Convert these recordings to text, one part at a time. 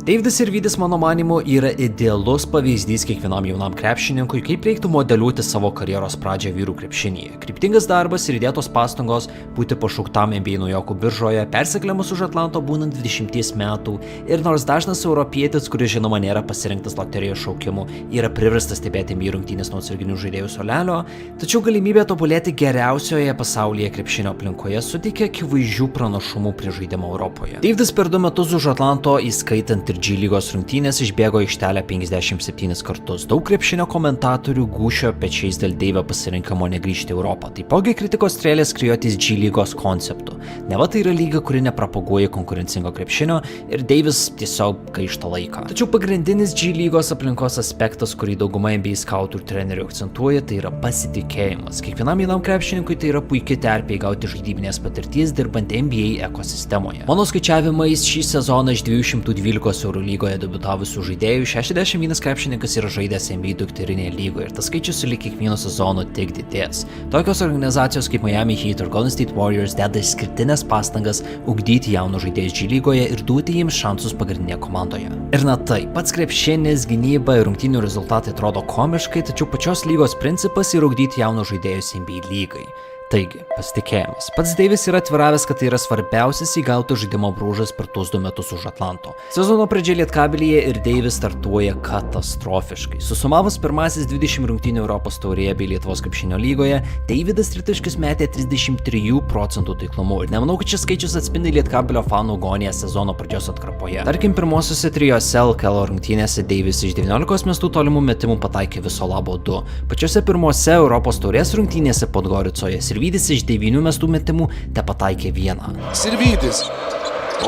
Deividas Sirvydis, mano manymu, yra idealus pavyzdys kiekvienam jaunam krepšininkui, kaip reiktų modeliuoti savo karjeros pradžią vyrų krepšinyje. Kryptingas darbas ir įdėtos pastangos būti pašauktam NBA naujokų biržoje, persikėlimas už Atlanto būnant 20 metų ir nors dažnas europietis, kuris žinoma nėra pasirinktas loterijos šaukimu, yra priverstas stebėti NBA rungtynes nuo atsarginių žaidėjų suolelio, tačiau galimybė tobulėti geriausioje pasaulyje krepšinio aplinkoje suteikia akivaizdžių pranašumų prie žaidimo Europoje. Deividas per 2 metus už Atlanto, įskaitant ir G lygos rungtynės, išbėgo aikštelę 57 kartus. Daug krepšinio komentatorių gūžčiojo pečiais dėl Deivio pasirinkimo negrįžti į Europą. Taipogi kritikos strėlė skriejotis G lygos konceptu. Neva tai yra lyga, kuri nepropaguoja konkurencingo krepšinio ir Deivis tiesiog gaišta laiką. Tačiau pagrindinis G lygos aplinkos aspektas, kurį dauguma NBA skautų ir trenerių akcentuoja, tai yra pasitikėjimas. Kiekvienam jaunam krepšininkui tai yra puikia terpė įgauti žaidybinės patirties dirbant NBA ekosistemoje. Mano skaičiavimais šį sezoną iš 212 Eurolygoje debiutavusių žaidėjų 61 krepšininkas yra žaidęs NBA dukterinėje lygoje ir tas skaičius sulig kiekvieno sezono tik didės. Tokios organizacijos kaip Miami Heat ir Golden State Warriors deda išskirtinės pastangas ugdyti jaunus žaidėjus G lygoje ir duoti jiems šansus pagrindinėje komandoje. Ir na tai, pats krepšinis, gynyba ir rungtynių rezultatai atrodo komiškai, tačiau pačios lygos principas yra ugdyti jaunus žaidėjus NBA lygai. Taigi, pasitikėjimas. Pats Deivis yra atviravęs, kad tai yra svarbiausias įgauto žaidimo bruožas per tuos 2 metus už Atlanto. Sezono pradžioje Lietkabelyje ir Deivis startuoja katastrofiškai. Susumavus pirmasis 20 rungtynių Europos taurėje bei Lietuvos krepšinio lygoje, Deividas tritaškius metė 33% taiklumu ir nemanau, kad šis skaičius atspindi Lietkabelio fanų agoniją sezono pradžios atkarpoje. Tarkim, pirmosiuose 3 LKL rungtynėse Deivis iš 19 mestų tolimų metimų pataikė viso labo 2. Pačiose pirmose Europos taurės rungtynėse Podgoricoje Sirvydis iš 9 mestų metimų tepataikė 1. Sirvydis.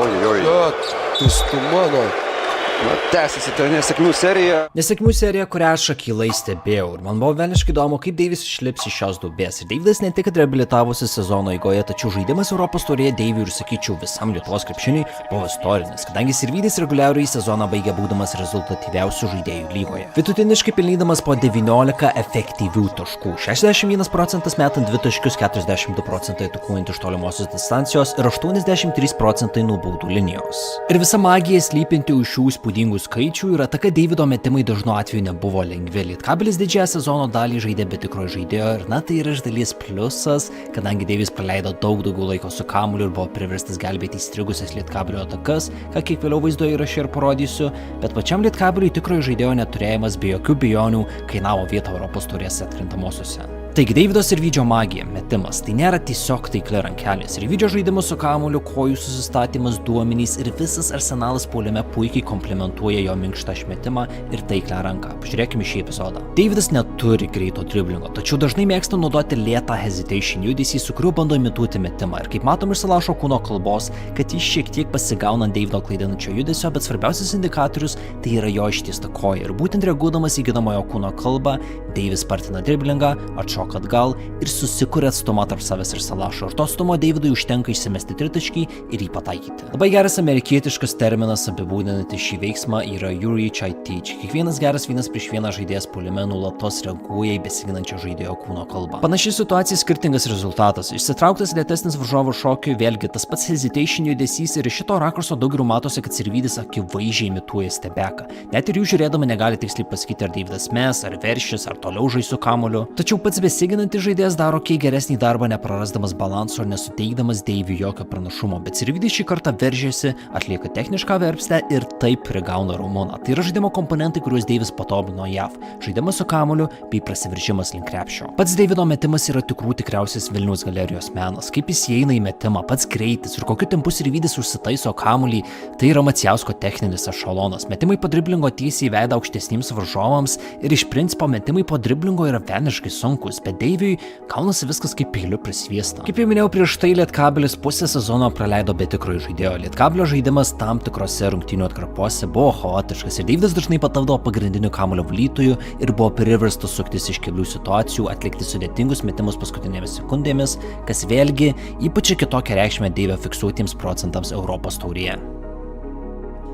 Oi. Tu mano. Tęsiasi ta nesėkmių serija. Nesėkmių serija, kurią aš akylai stebėjau ir man buvo velniškai įdomu, kaip Deivis išlips iš šios duobės. Ir Deividas ne tik reabilitavosi sezono eigoje, tačiau žaidimas Europos taurėje Deiviui ir sakyčiau visam Lietuvos krepšiniui buvo istorinis, kadangi Sirvydis reguliarųjį sezoną baigė būdamas rezultatyviausių žaidėjų lygoje. Vidutiniškai pelnydamas po 19 efektyvių taškų, 61% metant 2 taškius, 42% atakuojant iš tolimosios distancijos ir 83% nuo baudų linijos. Ir visa magija slypinti už šių įspūdingų skaičių yra ta, kad Deivido metimai dažnu atveju nebuvo lengvi. Lietkabelis didžiąją sezono dalį žaidė be tikro žaidėjo ir na tai yra iš dalies pliusas, kadangi Deivis praleido daug daugiau laiko su kamuoliu ir buvo priverstas gelbėti įstrigusias Lietkabelio atakas, ką kiek vėliau vaizdo įraše ir parodysiu, bet pačiam Lietkabeliui tikrojo žaidėjo neturėjimas be jokių bijonių kainavo vietą Europos taurės atkrintamosiose. Taigi Deivido Sirvydžio magija, metimas, tai nėra tiesiog taikli rankelė. Sirvydžio žaidimas su kamuoliu, kojų susistatymas, duomenys ir visas arsenalas puolime puikiai komplementuoja jo minkštą išmetimą ir taiklią ranką. Pažiūrėkime šį epizodą. Deividas neturi greito driblingo, tačiau dažnai mėgsta naudoti lėtą hesitation judesį, su kuriuo bando imituoti metimą. Ir kaip matom iš Salašo kūno kalbos, kad jis šiek tiek pasigauna Deivido klaidinančio judesio, bet svarbiausias indikatorius tai yra jo ištiesta koja. Ir būtent reaguodamas į ginamojo kūno kalbą, Deivis spartina driblingą, atšoka atgal ir susikuria atstumą tarp savęs ir Salašo. Ir to atstumo Deividui užtenka išsimesti tritaškį ir jį pataikyti. Labai geras amerikietiškas terminas apibūdinantis šį veiksmą yra you reach, I teach. Kiekvienas geras 1-prieš-1 žaidėjas puolime nuolatos reaguoja į besiginančio žaidėjo kūno kalbą. Panaši situacija, skirtingas rezultatas. Išsitrauktas lėtesnis varžovo šokiui, vėlgi tas pats hesitation judesys ir iš šito rakurso daugeliu matosi, kad Sirvydis akivaizdžiai imituoja stebeką. Net ir jų žiūrėdama negali tiksliai pasakyti, ar Deividas mes, ar veršis, ar toliau žais su kamuoliu. Tačiau pats besiginantis žaidėjas daro kiek geresnį darbą, neprarasdamas balanso ir nesuteikdamas Deiviui jokio pranašumo, bet Sirvydis šį kartą veržiasi, atlieka technišką verpstę ir taip prigauna raumeną. Tai yra žaidimo komponentai, kuriuos Deivis patobulino JAV. Žaidimas su kamuoliu bei prasiveržimas link krepšio. Pats Deivido metimas yra tikriausias Vilniaus galerijos menas. Kaip jis įeina į metimą, pats greitis ir kokiu tempu Sirvydis užsitaiso kamuolį, tai yra Macijausko techninis ešalonas. Metimai po driblingo tiesiai į veidą aukštesniems varžovams ir iš principo metimai po driblingo yra velniškai sunkus, bet Deiviui kaunasi viskas kaip peiliu prisviesta. Kaip jau minėjau prieš tai, Lietkabelis pusę sezono praleido be tikrojo žaidėjo. Lietkabelio žaidimas tam tikrose rungtynių atkarpose buvo chaotiškas ir Deividas dažnai patapdavo pagrindiniu kamuolio valytoju ir buvo priverstas suktis iš keblių situacijų, atlikti sudėtingus metimus paskutinėmis sekundėmis, kas vėlgi ypač kitokią reikšmę Deivio fiksuotiems procentams Europos taurėje.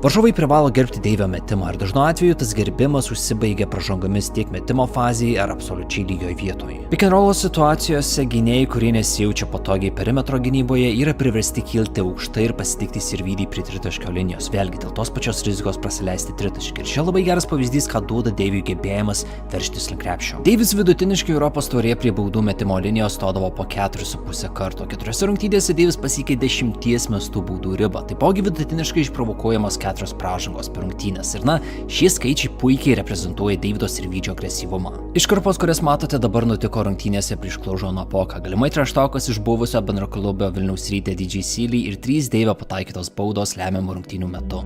Varžovai privalo gerbti Deivio metimą ir dažnu atveju tas gerbimas užsibaigia pražangomis tiek metimo fazėje ar absoliučiai lygioje vietoje. Pick and roll situacijose gynėjai, kurie nesijaučia patogiai perimetro gynyboje, yra priversti kilti aukštai ir pasitikti Sirvydį prie tritaškio linijos, vėlgi dėl tos pačios rizikos prasileisti tritaškį. Ir čia labai geras pavyzdys, ką duoda Deiviui gebėjimas veržtis link krepšio. Deivis vidutiniškai Europos taurėje prie baudų metimo linijos stodavo po 4,5 karto. 4 rungtynėse Deivis pasiekė 10 mestų baudų ribą, taipogi vidutiniškai išprovokuojamos 4 pražangos per rungtynes. Ir šie skaičiai puikiai reprezentuoja Deivido Sirvydžio agresyvumą. Iškarpos, kurias matote dabar, nutiko rungtynėse prieš Klaužono Apoką. Galimai traštokas iš buvusio bendraklubio Vilniaus Ryte DJ Sealy ir 3 Deivio pataikytos baudos lemiamų rungtynių metu.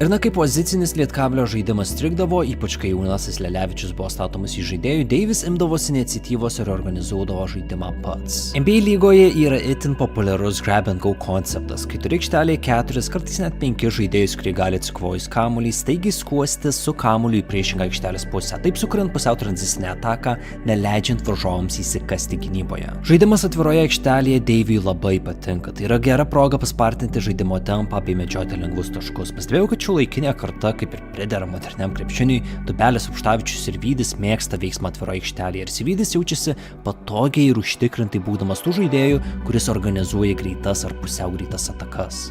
Ir kai pozicinis Lietkablio žaidimas strigdavo, ypač kai jaunasis Lelevičius buvo statomas į žaidėjų, Deivis imdavosi iniciatyvos ir organizuodavo žaidimą pats. NBA lygoje yra itin populiarus grab and go konceptas, kai turi aikštelėje 4, kartais net 5 žaidėjus, kurie gali atsikvojus kamuolį, staigiai skuostis su kamuoliu į priešingą aikštelės pusę, taip sukuriant pusiau tranzicinę ataką, neleidžiant varžovams įsikasti gynyboje. Žaidimas atviroje aikštelėje Deiviui labai patinka, tai yra gera proga paspartinti žaidimo tempą bei medžioti lengvus taškus. Pastebėjau, kad šiuolaikinė karta, kaip ir pridera moderniam krepšiniui, Tubelis, Aukštavičius ir Vydis mėgsta veiksmą atviroje aikštelėje ir Sirvydis jaučiasi patogiai ir užtikrintai būdamas tų žaidėjų, kuris organizuoja greitas ar pusiau greitas atakas.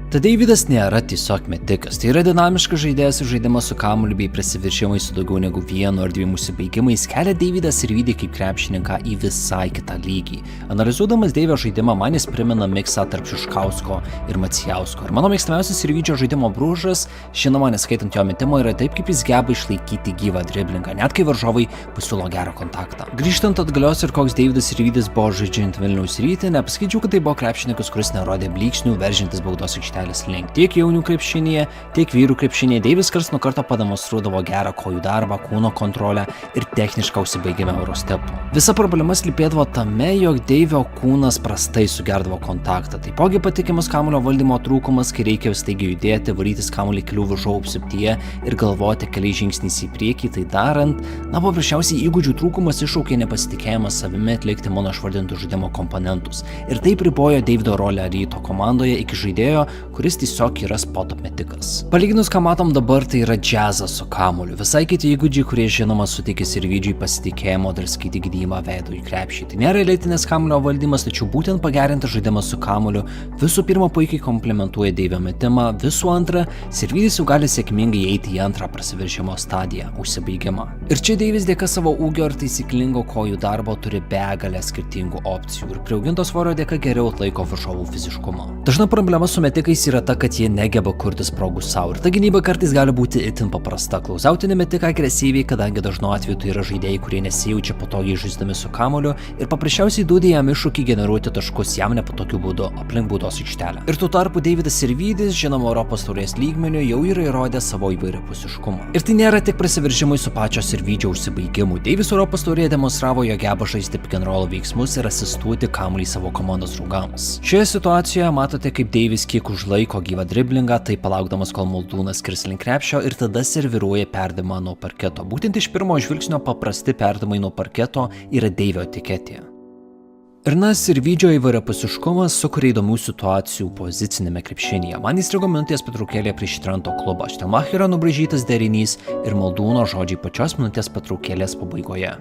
Tad Deividas nėra tiesiog metikas, tai yra dinamiškas žaidėjas ir žaidimas su kamuoliu bei prasiviršimai su daugiau negu 1 ar 2 užsibaigimais kelia Deividą Sirvydį kaip krepšininką į visai kitą lygį. Analizuodamas Deivio žaidimą, man jis primena miksą tarp Šiškausko ir Macijausko. Ir mano mėgstamiausias Sirvydžio žaidimo bruožas, žinoma, neskaitant jo metimo, yra taip, kaip jis geba išlaikyti gyvą driblingą, net kai varžovai pasiūlo gerą kontaktą. Grįžtant atgalios ir koks Deividas Sirvydis buvo žaidžiant Vilniaus Ryte, nepasakyčiau, kad tai buvo krepšininkas, kuris nerodė blyksnių veržintis baudos aikštelės link. Tiek jaunių krepšinėje, tiek vyrų krepšinėje Deivis karts nuo karto pademonstruodavo gerą kojų darbą, kūno kontrolę ir technišką užsibaigimą Eurostepu. Visa problema slypėdavo tame, jog Deivio kūnas prastai sugerdavo kontaktą. Taipogi patikimas kamuolio valdymo trūkumas, kai reikia staigiai judėti, varytis kamuolį kelių varžovų apsuptyje ir galvoti keliais žingsniais į priekį. Tai darant, paprasčiausiai įgūdžių trūkumas iššaukė nepasitikėjimą savimi atlikti mano išvardintų žaidimo komponentus. Ir tai pribojo Deivido rolę Ryto komandoje iki žaidėjo, kuris tiesiog yra spot-up metikas. Palyginus, ką matom dabar, tai yra džiazas su kamuoliu. Visai kiti įgūdžiai, kurie žinoma suteikia Sirvydžiui pasitikėjimo draskyti gynybą veidu į krepšį. Tai nėra elitinis kamuolio valdymas, tačiau būtent pagerintas žaidimas su kamuoliu visų pirma puikiai komplementuoja Deivio metimą, visų antra, Sirvydis jau gali sėkmingai eiti į antrą prasiveržimo stadiją – užsibaigimą. Ir čia Deivis dėka savo ūgio ir taisyklingo kojų darbo turi begalę skirtingų opcijų ir priauginto svorio dėka geriau atlaiko varžovų fiziškumą. Dažna problema su metikais yra ta, kad jie negeba kurti sprogų savo ir ta gynyba kartais gali būti itin paprasta. Klausauti metiką agresyviai, kadangi dažnu atveju tai yra žaidėjai, kurie nesijaučia patogiai žaisdami su kamuoliu ir paprasčiausiai duoda jam iššūkį generuoti taškus jam nepatogiu būdu aplink baudos aikštelę. Ir tuo tarpu Deividas Sirvydis, žinoma, Europos taurės lygmeniu jau yra įrodęs savo įvairiapusiškumą. Ir tai nėra tik prasiveržimai su pačio Sirvydžio užsibaigimu. Deivis Europos taurėje demonstravo, jog geba žaisti pick and roll veiksmus ir asistuoti kamuolį savo komandos draugams. Šioje situacijoje matote, kaip Deivis kiek užlaiko gyvą driblingą, tai palaukdamas, kol Moldūnas skris link krepšio ir tada serviruoja perdavimą nuo parketo. Būtent iš pirmo žvilgsnio paprasti perdavimai nuo parketo yra Deivio etiketė. Ir Sirvydžio įvairiapusiškumas sukuria įdomių situacijų pozicinėme krepšinyje. Man įstrigo minutės pertraukėlė prieš Trento klubą. Štelmacherio nubraižytas derinys ir Moldūno žodžiai pačios minutės pertraukėlės pabaigoje.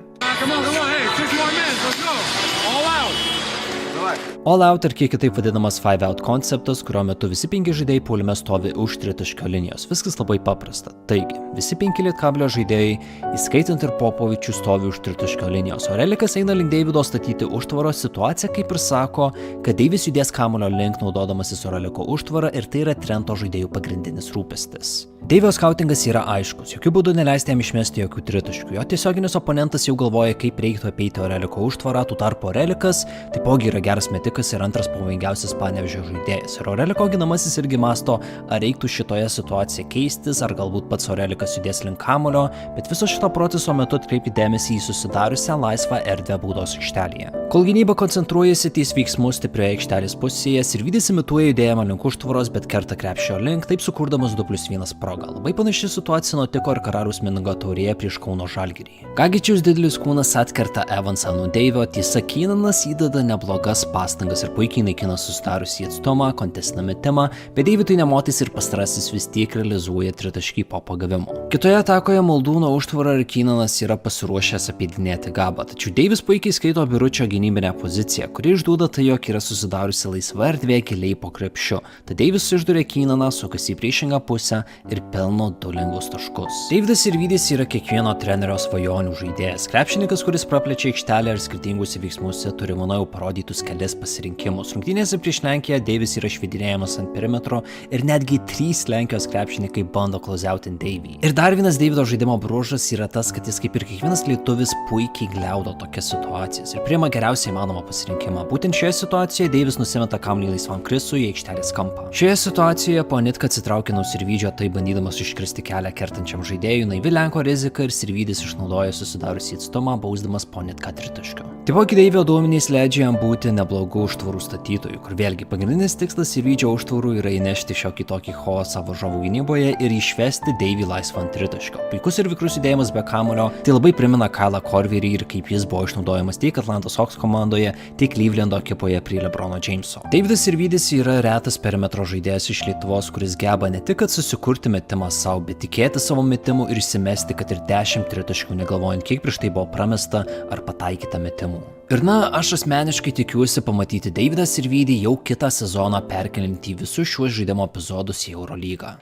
All out ir kiek kitaip vadinamas 5-out konceptas, kurio metu visi 5 žaidėjai puolime stovi už tritaškio linijos. Viskas labai paprasta. Taigi, visi 5 Lietkablio žaidėjai, įskaitant ir Popovičių, stovi už tritaškio linijos. O Relikas eina link Deivido statyti užtvaros. Situacija kaip ir sako, kad Deivis judės kamuolio link naudodamasis Reliko užtvarą ir tai yra Trento žaidėjų pagrindinis rūpestis. Deivio skautingas yra aiškus, jokių būdų neleisti jam išmesti jokių tritaškių. Jo tiesioginis oponentas jau galvoja, kaip reiktų apeiti Reliko užtvarą, tuo tarpu Relikas taipogi yra geras metikas ir antras pavojingiausias Panevėžio žaidėjas. Ir Reliko ginamasis irgi masto, ar reiktų šitoje situacijoje keistis, ar galbūt pats Relikas judės link kamuolio, bet viso šito proceso metu atkreipti dėmesį į susidariusią laisvą erdvę baudos aikštelėje. Kol gynyba koncentruojasi ties veiksmus stiprioje aikštelės pusėje, Sirvydis imituoja judėjimą link užtvaros, bet kerta krepšio link, taip sukurdamas 2+1 progą. progą. Labai panaši situacija nutiko ir Karaliaus Mindaugo taurėje prieš Kauno Žalgirį. Gagičiaus didelis kūnas atkerta Evansą nuo Deivio, tiesa Kynanas įdeda neblogas pastangas ir puikiai naikina susidariusį atstumą, kontestinę metimą, bet Deivitui nemotais ir pastarasis vis tiek realizuoja tritaškį po pagavimo. Kitoje atakoje Maldūno užtvara ir Kynanas yra pasiruošęs apeidinėti Gabą, tačiau Deivis puikiai skaito Biručio gynybinę poziciją, kuri išduoda tai, jog yra susidariusi laisva erdvė giliai po krepšiu. Tad Deivis išduria Kynaną, sukasi į priešingą pusę ir pelno 2 lengvus taškus. Deividas Sirvydis yra kiekvieno trenerio svajonių žaidėjas. Krepšininkas, kuris praplečia aikštelę ir skirtinguose veiksmuose turi manau parodytus kelias pasirinkimus. Rungtynėse prieš Lenkiją Deivis yra švidinėjamas ant perimetro ir netgi 3 Lenkijos krepšininkai bando closeouti Deivį. Ir dar vienas Deivido žaidimo bruožas yra tas, kad jis kaip ir kiekvienas lietuvis puikiai gliaudo tokias situacijas ir priima geriausiai įmanomą pasirinkimą. Būtent šioje situacijoje Deivis nusimeta kamuolį laisvam krisui į aikštelės kampą. Šioje situacijoje Ponitka atsitraukia nuo Sirvydžio, tai bandydamas iškristi kelią kertančiam žaidėjui, naivi Lenko rizika ir Sirvydis išnaudoja susidariusį atstumą, bausdamas Ponitką tritaškiu. Taipogi Deivio duomenys leidžia jam būti neblogų užtvarų statytojų, kur vėlgi pagrindinis tikslas Sirvydžio užtvarų yra įnešti šiokį tokį chaosą varžovų gynyboje ir išvesti Deivį laisvą ant tritaškio. Puikus ir vikrus judėjimas be kamuolio, tai labai primena Kylą Korverį ir kaip jis buvo išnaudojamas tiek Atlantos Hawks komandoje, tiek Clevelando ekipoje prie LeBrono Jameso. Deividas Sirvydis yra retas perimetro žaidėjas iš Lietuvos, kuris geba ne tik susikurti metimą savo, bet tikėti savo metimu ir įsimesti, kad ir 10 tritaškių, negalvojant, kiek prieš tai buvo pramesta ar pataikyta metimų. Ir aš asmeniškai tikiuosi pamatyti Deividą Sirvydį jau kitą sezoną perkeliantį visus šiuos žaidimo epizodus į Eurolygą.